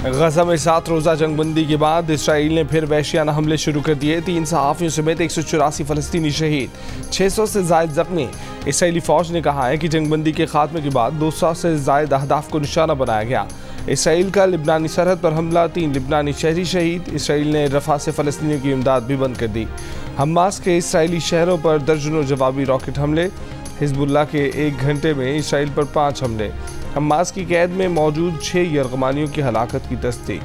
गजा में 7 रोज़ा जंगबंदी के बाद इसराइल ने फिर वहशियाना हमले शुरू कर दिए। 3 सहाफ़ियों समेत 184 फ़लस्तीनी शहीद, 600 से ज़ायद जख्मी। इसराइली फ़ौज ने कहा है कि जंगबंदी के खात्मे के बाद 200 से ज़ायद अहदाफ को निशाना बनाया गया। इसराइल का लिबनानी सरहद पर हमला, 3 लिबनानी शहरी शहीद। इसराइल ने रफ़ा से फ़लस्तीनियों की इमदाद भी बंद कर दी। हमास के इसराइली शहरों पर दर्जनों जवाबी रॉकेट हमले। हिजबुल्लाह के 1 घंटे में इसराइल पर 5 हमले। हमास की कैद में मौजूद 6 यरगमानियों की हलाकत की तस्दीक।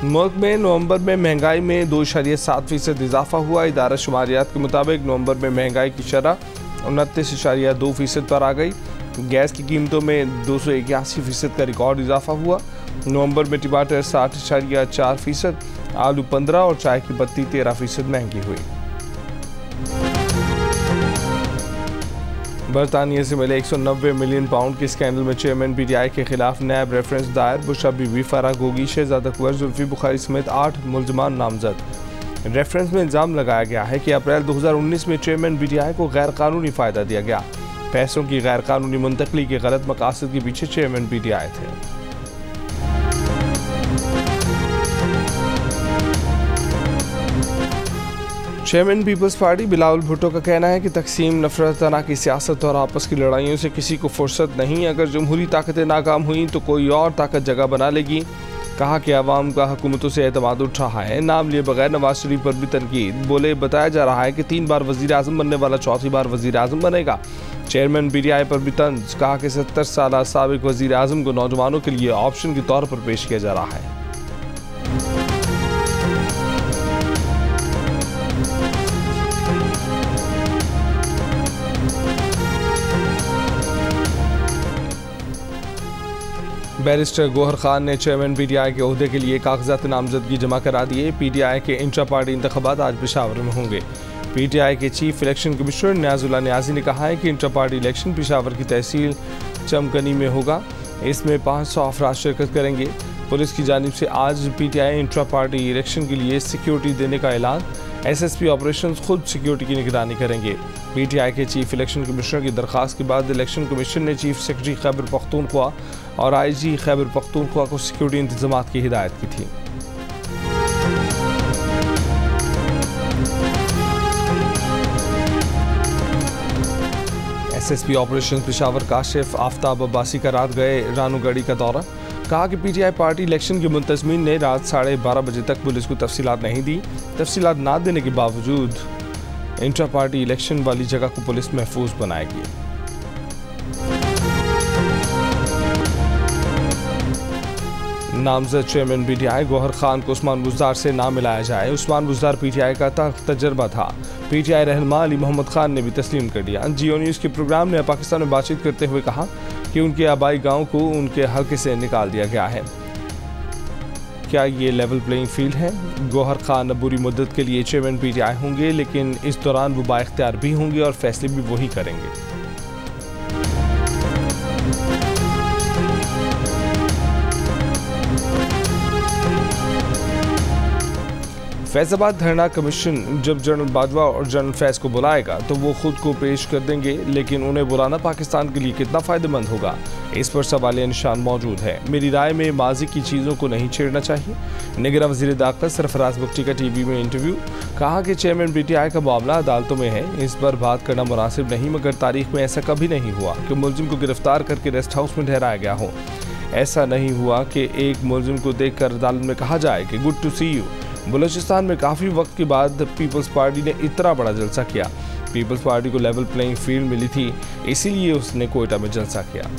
मुल्क में नवंबर में महंगाई में 2.7% इजाफा हुआ। इदारा शुमारियात के मुताबिक नवंबर में महंगाई की शरह 29.2% पर आ गई। गैस की कीमतों में 281% का रिकॉर्ड इजाफा हुआ। नवंबर में टमाटर 60.4%, आलू 15% और चाय की पत्ती 13% महंगी हुई। बरतानिया से मिले 190 मिलियन पाउंड के स्कैंडल में चेयरमैन PTI के खिलाफ नैब रेफरेंस दायर। बुशरा बीबी, फराह गोगी, शहजाद अकबर, जुल्फी बुखारी समेत 8 मुल्ज़मान नामजद। रेफरेंस में इल्ज़ाम लगाया गया है कि अप्रैल 2019 में चेयरमैन PTI को गैर कानूनी फ़ायदा दिया गया। पैसों की गैर कानूनी मुंतकली के गलत मकासद के पीछे चेयरमैन PTI थे। Chairman peoples party Bilawal Bhutto का कहना है कि तकसीम, नफरत, तना की सियासत और आपस की लड़ाइयों से किसी को फुर्सत नहीं। अगर जमहूरी ताकतें नाकाम हुई तो कोई और ताकत जगह बना लेगी। कहा कि अवाम का हुकूमतों से एतमाद उठ रहा है। नाम लिए बगैर नवाज शरीफ पर भी तनकीद। बोले, बताया जा रहा है कि 3 बार वज़ीर आज़म बनने वाला 4थी बार वज़ीर आज़म बनेगा। चेयरमैन PTI पर भी तंज। कहा कि 70 साल साबिक वज़ीर आज़म को नौजवानों के लिए ऑप्शन के तौर पर पेश किया जा रहा है। बैरिस्टर गौहर खान ने चेयरमैन PTI के ओहदे के लिए कागजात नामजदगी जमा करा दिए। PTI के इंट्रा पार्टी इंतखाबात आज पेशावर में होंगे। PTI के चीफ इलेक्शन कमिश्नर न्याजुल्लाह न्याजी ने कहा है कि इंट्रा पार्टी इलेक्शन पेशावर की तहसील चमकनी में होगा। इसमें 500 अफराद शिरकत करेंगे। पुलिस की जानिब से आज PTI इंट्रा पार्टी इलेक्शन के लिए सिक्योरिटी देने का ऐलान। SSP ऑपरेशन खुद सिक्योरिटी की निगरानी करेंगे। PTI के चीफ इलेक्शन कमिश्नर की दरख्वास्त के बाद इलेक्शन कमीशन ने चीफ सेक्रेटरी खैबर पख्तूनख्वा और IG खैबर पख्तूनख्वा को सिक्योरिटी इंतजाम की हिदायत की थी। SSP ऑपरेशन पेशावर काशिफ आफ्ताब अब्बासी का रात गए रानूगढ़ी का दौरा। कहा कि PTI पार्टी इलेक्शन के मुंतजमीन ने रात 12:30 बजे तक पुलिस को तफसीलात नहीं दी। तफसीलात ना देने के बावजूद इंट्रा पार्टी इलेक्शन वाली जगह को पुलिस महफूज बनाएगी। नामजद चेयरमैन PTI गौहर खान को उस्मान बुज़दार से ना मिलाया जाए। उस्मान बुज़दार PTI का तजर्बा था। PTI रहनुमा अली मोहम्मद खान ने भी तस्लीम कर लिया। जियो न्यूज़ के प्रोग्राम ने पाकिस्तान में बातचीत करते हुए कहा कि उनके आबाई गांव को उनके हल्के से निकाल दिया गया है। क्या ये लेवल प्लेइंग फील्ड है? गौहर खान अब बुरी मुद्दत के लिए चेयरमैन PTI होंगे, लेकिन इस दौरान वो बाइख्तियार भी होंगे और फैसले भी वही करेंगे। फैज़ाबाद धरना कमीशन जब जनरल बाजवा और जनरल फैज़ को बुलाएगा तो वो खुद को पेश कर देंगे, लेकिन उन्हें बुलाना पाकिस्तान के लिए कितना फ़ायदेमंद होगा, इस पर सवालिया निशान मौजूद है। मेरी राय में माजी की चीज़ों को नहीं छेड़ना चाहिए। निगरान वज़ीर दाखिला सरफराज बख्शी का TV में इंटरव्यू। कहा कि चेयरमैन PTI का मामला अदालतों में है, इस पर बात करना मुनासिब नहीं, मगर तारीख में ऐसा कभी नहीं हुआ कि मुलजिम को गिरफ्तार करके रेस्ट हाउस में ठहराया गया हो। ऐसा नहीं हुआ कि एक मुलजिम को देख कर अदालत में कहा जाए कि good to see you. Balochistan में काफ़ी वक्त के बाद पीपल्स पार्टी ने इतना बड़ा जलसा किया। पीपल्स पार्टी को लेवल प्लेइंग फील्ड मिली थी, इसीलिए उसने कोयटा में जलसा किया।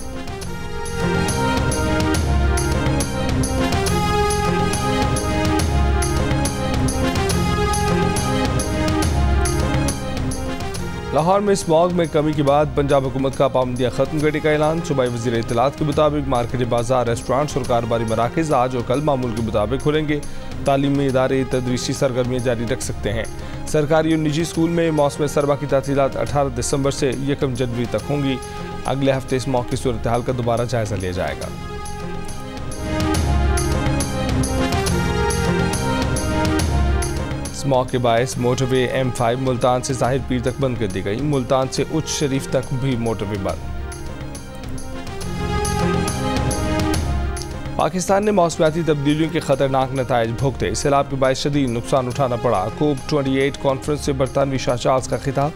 लाहौर में स्मॉग में कमी के बाद पंजाब हुकूमत का पाबंदियाँ खत्म करने का ऐलान। सूबाई वज़ीर इत्तलात के मुताबिक मार्केट, बाजार, रेस्टोरेंट्स और कारोबारी मराकज़ आज और कल मामूल के मुताबिक खुलेंगे। तालीमी इदारे तदरीसी सरगर्मियाँ जारी रख सकते हैं। सरकारी और निजी स्कूल में मौसम सरबा की तातीलात 18 दिसंबर से 1 जनवरी तक होंगी। अगले हफ्ते इस मौके की सूरत हाल का दोबारा जायजा लिया जाएगा। स्मॉग के बायस मोटरवे M5 मुल्तान से ज़ाहिर पीर तक बंद कर दी गई। मुल्तान से उच्च शरीफ तक भी मोटरवे बंद। पाकिस्तान ने मौसमियाती तब्दीलियों के खतरनाक नताइज भुगते, सैलाब के बायस शदीद नुकसान उठाना पड़ा। COP28 कॉन्फ्रेंस से बरतानवी शाह चार्ल्स का खिताब।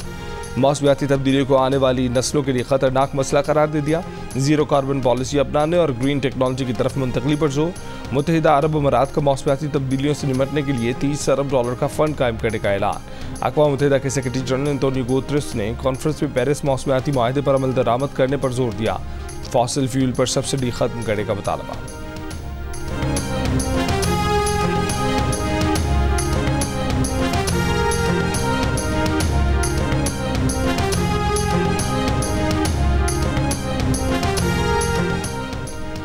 मौसमियाती तब्दीलियों को आने वाली नस्लों के लिए खतरनाक मसला करार दे दिया। जीरो कार्बन पॉलिसी अपनाने और ग्रीन टेक्नोलॉजी की तरफ मुंतकली पर जोर। मुत्तहिदा अरब अमारात का मौसमियाती तब्दीलियों से निपटने के लिए $30 अरब का फंड कायम करने का ऐलान। अक़वाम मुत्तहिदा के सेक्रेटरी जनरल एंटोनियो गुतेरेस ने कॉन्फ्रेंस में पेरिस मौसमियाती मुआहदे पर अमल दरामद करने पर जोर दिया। फॉसिल फ्यूल पर सब्सिडी खत्म करने का मुतालबा।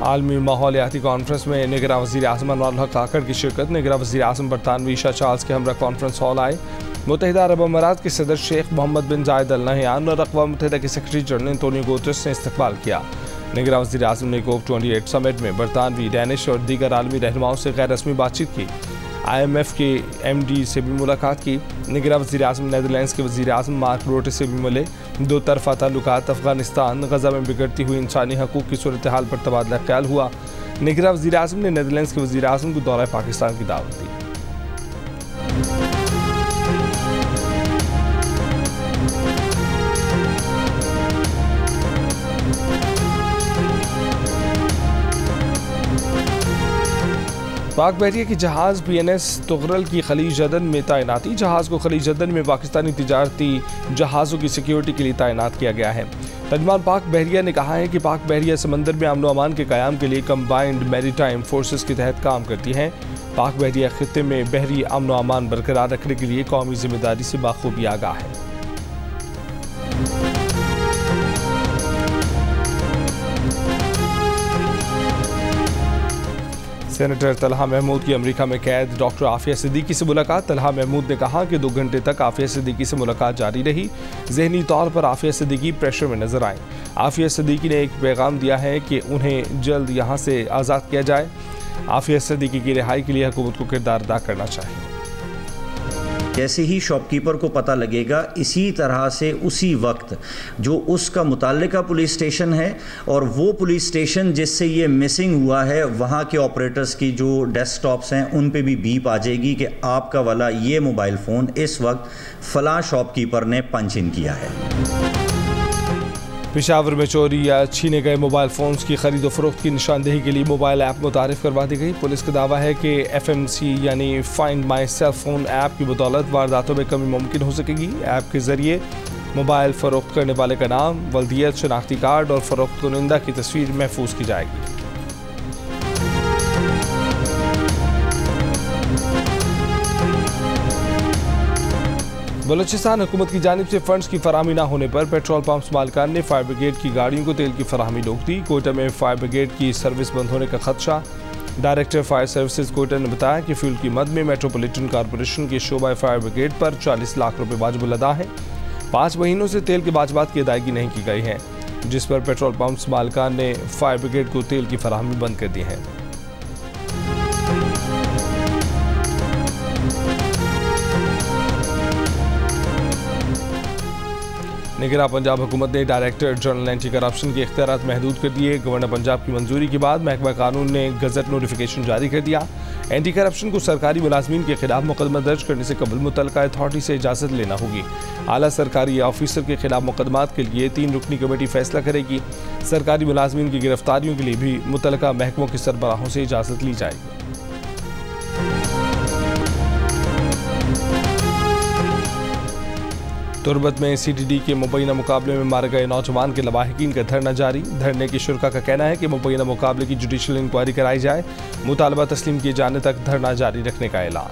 आलमी माहौलियाती कॉन्फ्रेंस में निगरान वज़ीर आज़म अनवर हक काकड़ की शिरकत। निगरान वज़ीर आज़म बरतानवी शाह चार्ल्स के हमरा कॉन्फ्रेंस हॉल आए। मुत्तहिदा अरब अमारात के सदर शेख मोहम्मद बिन जायद अल नहयान और अक़वाम मुत्तहिदा के सेक्रेटरी जनरल एंटोनियो गुतेरेस ने इस्तकबाल किया। निगरान वज़ीर आज़म ने COP28 समिट में बरतानवी, डैनिश और दीगर आलमी रहनुमाओं से गैर रस्मी बातचीत की। IMF के MD से भी मुलाकात की। निगरान वज़ीर आज़म नीदरलैंड्स के वज़ीर आज़म मार्क रूटे से भी मिले। दो तरफ़ा ताल्लुकात, अफ़गानिस्तान, गज़ा में बिगड़ती हुई इंसानी हकूक़ की सूरत हाल पर तबादला ख्याल हुआ। निगरान वज़ीर आज़म ने नीदरलैंड्स के वज़ीर आज़म को दौरा पाकिस्तान की दावत दी। पाक बहरिया की जहाज़ PNS तुगरल की खलीज अदन में तैनाती। जहाज़ को खलीज अदन में पाकिस्तानी तिजारती जहाज़ों की सिक्योरिटी के लिए तैनात किया गया है। तर्जुमान पाक बहरिया ने कहा है कि पाक बहरिया समंदर में अमन व अमान के क़याम के लिए कंबाइंड मैरीटाइम फोर्सेस के तहत काम करती है। पाक बहरिया खित्ते में बहरी अमन व अमान बरकरार रखने के लिए कौमी जिम्मेदारी से बाखूबी आगाह है। सेनेटर तलहा महमूद की अमेरिका में कैद। डॉक्टर आफिया सिद्दीकी से मुलाकात। तलहा महमूद ने कहा कि 2 घंटे तक आफिया सिद्दीकी से मुलाकात जारी रही। ज़हनी तौर पर आफिया सिद्दीकी प्रेशर में नजर आए। आफिया सिद्दीकी ने एक पैगाम दिया है कि उन्हें जल्द यहाँ से आज़ाद किया जाए। आफिया सिद्दीकी की रिहाई के लिए हुकूमत को किरदार अदा करना चाहिए। जैसे ही शॉपकीपर को पता लगेगा, इसी तरह से उसी वक्त जो उसका मुताल्लिका पुलिस स्टेशन है और वो पुलिस स्टेशन जिससे ये मिसिंग हुआ है, वहाँ के ऑपरेटर्स की जो डेस्कटॉप्स हैं उन पे भी बीप आ जाएगी कि आपका वाला ये मोबाइल फ़ोन इस वक्त फ़लाँ शॉपकीपर ने पंच इन किया है। पेशावर में चोरी या छीने गए मोबाइल फ़ोन्स की खरीदो फरोख्त की निशानदेही के लिए मोबाइल ऐप मुतारिफ करवा दी गई। पुलिस का दावा है कि FMC यानी find my cell phone app की बदौलत वारदातों में कमी मुमकिन हो सकेगी। ऐप के ज़रिए मोबाइल फ़रोख्त करने वाले का नाम, वल्दियत, शनाख्ती कार्ड और फ़रोख्त कुनिंदा की तस्वीर महफूज की जाएगी। बलूचिस्तान हुकूमत की जानिब से फंड्स की फराहमी न होने पर पेट्रोल पंप्स मालिकान ने फायर ब्रिगेड की गाड़ियों को तेल की फराहमी रोक दी। कोयटा में फायर ब्रिगेड की सर्विस बंद होने का खदशा। डायरेक्टर फायर सर्विसेज कोयटा ने बताया कि फ्यूल की मद में मेट्रोपॉलिटन कॉरपोरेशन के शोबा फायर ब्रिगेड पर 40 लाख रुपए वाजिब अदा है। 5 महीनों से तेल के वाजिबात की अदायगी नहीं की गई है, जिस पर पेट्रोल पंप्स मालिकान ने फायर ब्रिगेड को तेल की फराहमी बंद कर दी है। निगरान पंजाब हुकूमत ने डायरेक्टर जनरल एंटी करप्शन के इख्तियारात महदूद कर दिए। गवर्नर पंजाब की मंजूरी के बाद महकमा कानून ने गजट नोटिफिकेशन जारी कर दिया। एंटी करप्शन को सरकारी मुलाजमीन के खिलाफ मुकदमा दर्ज करने से कबल मुतल्लिका अथॉरिटी से इजाज़त लेना होगी। आला सरकारी ऑफिसर के खिलाफ मुकदमात के लिए 3 रुकनी कमेटी फैसला करेगी। सरकारी मुलाजमीन की गिरफ्तारियों के लिए भी मुतल्लिका महकमों के सरबराहों से इजाज़त ली जाएगी। तुरबत में CTD के मुबैना मुकाबले में मारे गए नौजवान के लवाहिकीन का धरना जारी। धरने के शुरका का कहना है कि मुबैना मुकाबले की जुडिशल इंक्वायरी कराई जाए। मुतालबा तस्लीम किए जाने तक धरना जारी रखने का ऐलान।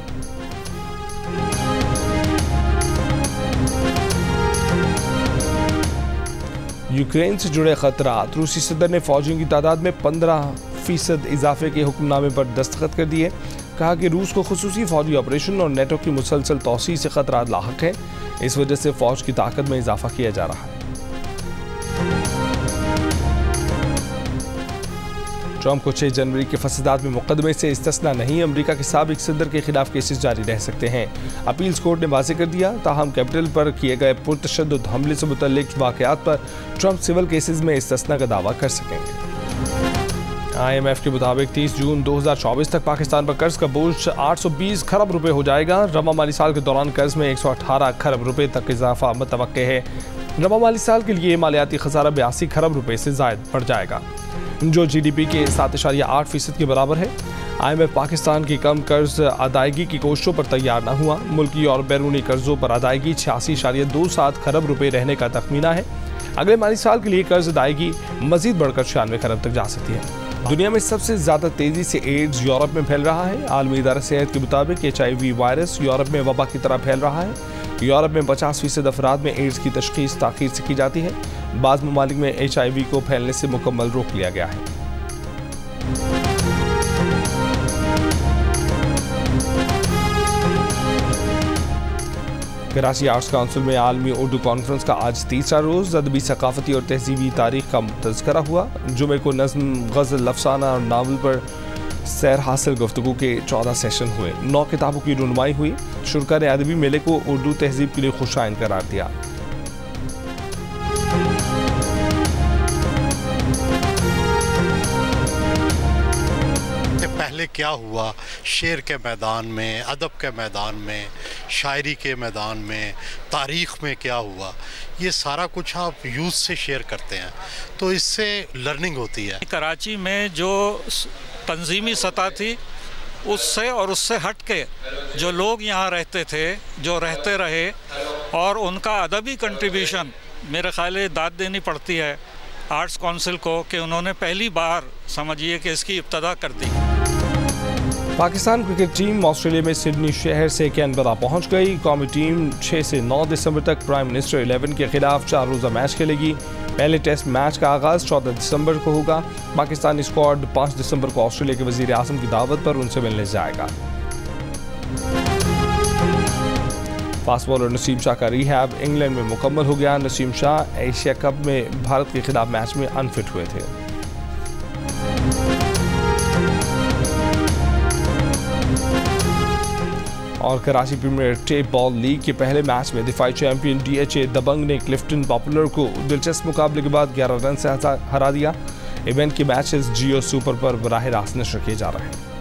यूक्रेन से जुड़े खतरात। रूसी सदर ने फौजियों की तादाद में 15% इजाफे के हुक्मनामे पर दस्तखत कर दिए। कहा कि रूस को खुसूसी फौजी ऑपरेशन और नेटो की मुसलसल तौसीह से खतरात लाहक है। इस वजह से फौज की ताकत में इजाफा किया जा रहा है। ट्रंप को 6 जनवरी के फसादात में मुकदमे से इस्तिस्ना नहीं, अमेरिका के साबिक सदर के खिलाफ केसेस जारी रह सकते हैं। अपील्स कोर्ट ने वाज़ेह कर दिया, ताहम कैपिटल पर किए गए पुरतशद्दुद हमले से मुतल्लिक वाक़यात पर ट्रंप सिविल केसेस में इस्तिस्ना का दावा कर सकेंगे। IMF के मुताबिक 30 जून 2024 तक पाकिस्तान पर कर्ज का बोझ 820 खरब रुपए हो जाएगा। रवा माली साल के दौरान कर्ज में 118 खरब रुपए तक इजाफा मुतवक्के है। रवा माली साल के लिए मालियाती खसारा 82 खरब रुपए से ज़ायद बढ़ जाएगा, जो GDP के 7.8% के बराबर है। IMF पाकिस्तान की कम कर्ज अदायगी की कोशिशों पर तैयार न हुआ। मुल्की और बैरूनी कर्जों पर अदायगी 86.27 खरब रुपए रहने का तखमीना है। अगले माली साल के लिए कर्ज अदायगी मजीद बढ़कर 96 खरब तक जा सकती है। दुनिया में सबसे ज़्यादा तेज़ी से एड्स यूरोप में फैल रहा है। आलमी इदारा सेहत के मुताबिक HIV वायरस यूरोप में वबा की तरह फैल रहा है। यूरोप में 50% अफराद में एड्स की तशखीस ताख़ीर से की जाती है। बाज़ ममालिक में HIV को फैलने से मुकम्मल रोक लिया गया है। कराची आर्ट्स काउंसिल में आलमी उर्दू कॉन्फ्रेंस का आज तीसरा रोज़ अदबी, सकाफती और तहजीबी तारीख का तज़किरा हुआ। जुमे को नज़्म, गज़ल, अफसाना और नावल पर सैर हासिल गुफ्तगू के 14 सेशन हुए। 9 किताबों की रुनमाई हुई। शुरका ने अदबी मेले को उर्दू तहजीब के लिए खुशाइन करार दिया। पहले क्या हुआ शेर के मैदान में, अदब के मैदान में, शायरी के मैदान में, तारीख़ में क्या हुआ, ये सारा कुछ आप यूथ से शेयर करते हैं तो इससे लर्निंग होती है। कराची में जो तंजीमी सतह थी उससे और उससे हट के जो लोग यहाँ रहते थे, जो रहते रहे, और उनका अदबी कंट्रीब्यूशन मेरे ख्याल है दाद देनी पड़ती है आर्ट्स काउंसिल को कि उन्होंने पहली बार समझिए कि इसकी इब्तदा कर दी। पाकिस्तान क्रिकेट टीम ऑस्ट्रेलिया में सिडनी शहर से कैनबरा पहुंच गई। कौमी टीम 6 से 9 दिसंबर तक प्राइम मिनिस्टर 11 के खिलाफ 4 रोज़ा मैच खेलेगी। पहले टेस्ट मैच का आगाज़ 14 दिसंबर को होगा। पाकिस्तानी स्क्वाड 5 दिसंबर को ऑस्ट्रेलिया के वज़ीर आज़म की दावत पर उनसे मिलने जाएगा। फास्ट बॉलर नसीम शाह का रिहैब इंग्लैंड में मुकम्मल हो गया। नसीम शाह एशिया कप में भारत के खिलाफ मैच में अनफिट हुए थे। और Karachi premier tape ball league के पहले मैच में दिफाई चैंपियन DHA दबंग ने क्लिफ्टन पॉपुलर को दिलचस्प मुकाबले के बाद 11 रन से हरा दिया। इवेंट के मैचेस जियो सुपर पर बराह रास्त नशर किए जा रहे हैं।